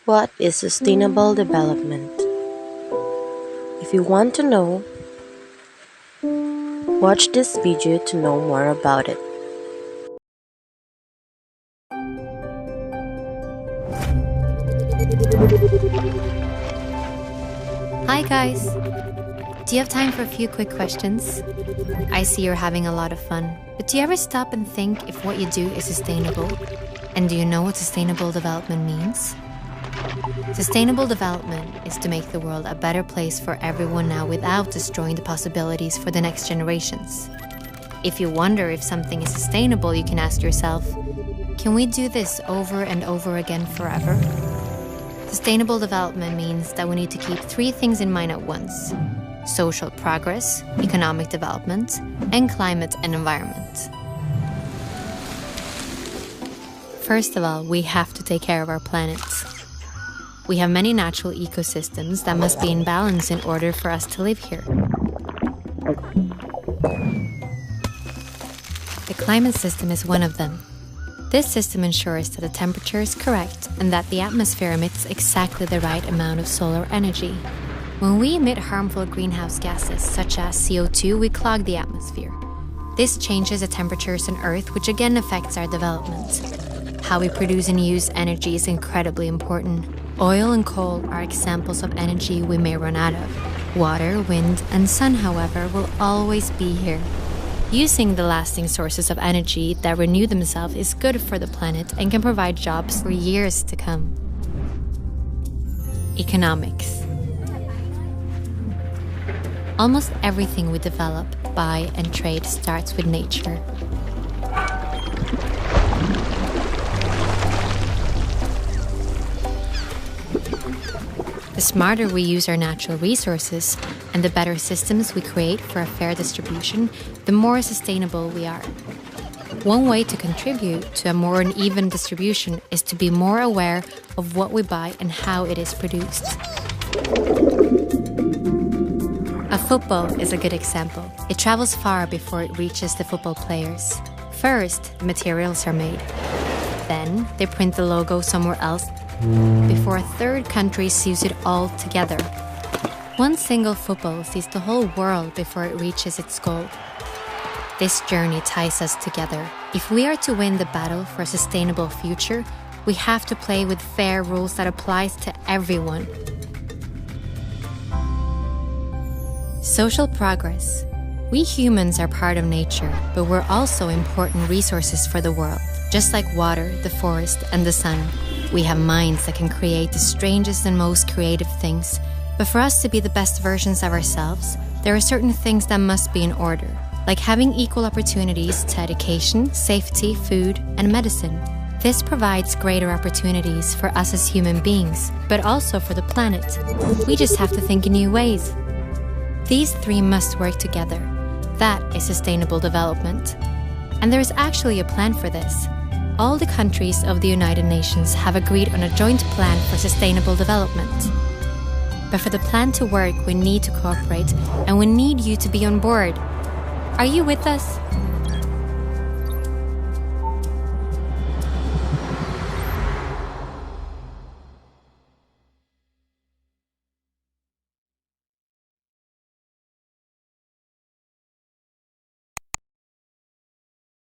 What is sustainable development? If you want to know, watch this video to know more about it. Hi guys! Do you have time for a few quick questions? I see you're having a lot of fun, but do you ever stop and think if what you do is sustainable? And do you know what sustainable development means? Sustainable development is to make the world a better place for everyone now without destroying the possibilities for the next generations. If you wonder if something is sustainable, you can ask yourself, can we do this over and over again forever? Sustainable development means that we need to keep three things in mind at once: social progress, economic development, and climate and environment. First of all, we have to take care of our planet. We have many natural ecosystems that must be in balance in order for us to live here. The climate system is one of them. This system ensures that the temperature is correct and that the atmosphere emits exactly the right amount of solar energy. When we emit harmful greenhouse gases, such as CO2, we clog the atmosphere. This changes the temperatures on Earth, which again affects our development. How we produce and use energy is incredibly important. Oil and coal are examples of energy we may run out of. Water, wind, and sun, however, will always be here. Using the lasting sources of energy that renew themselves is good for the planet and can provide jobs for years to come. Economics. Almost everything we develop, buy, and trade starts with nature. The smarter we use our natural resources and the better systems we create for a fair distribution, the more sustainable we are. One way to contribute to a more uneven distribution is to be more aware of what we buy and how it is produced. A football is a good example. It travels far before it reaches the football players. First, the materials are made. Then, they print the logo somewhere else before a third country sews it all together. One single football sees the whole world before it reaches its goal. This journey ties us together. If we are to win the battle for a sustainable future, we have to play with fair rules that applies to everyone. Social progress. We humans are part of nature, but we're also important resources for the world. Just like water, the forest, and the sun, we have minds that can create the strangest and most creative things. But for us to be the best versions of ourselves, there are certain things that must be in order, like having equal opportunities to education, safety, food, and medicine. This provides greater opportunities for us as human beings, but also for the planet. We just have to think in new ways. These three must work together. That is sustainable development. And there is actually a plan for this. All the countries of the United Nations have agreed on a joint plan for sustainable development. But for the plan to work, we need to cooperate, and we need you to be on board. Are you with us?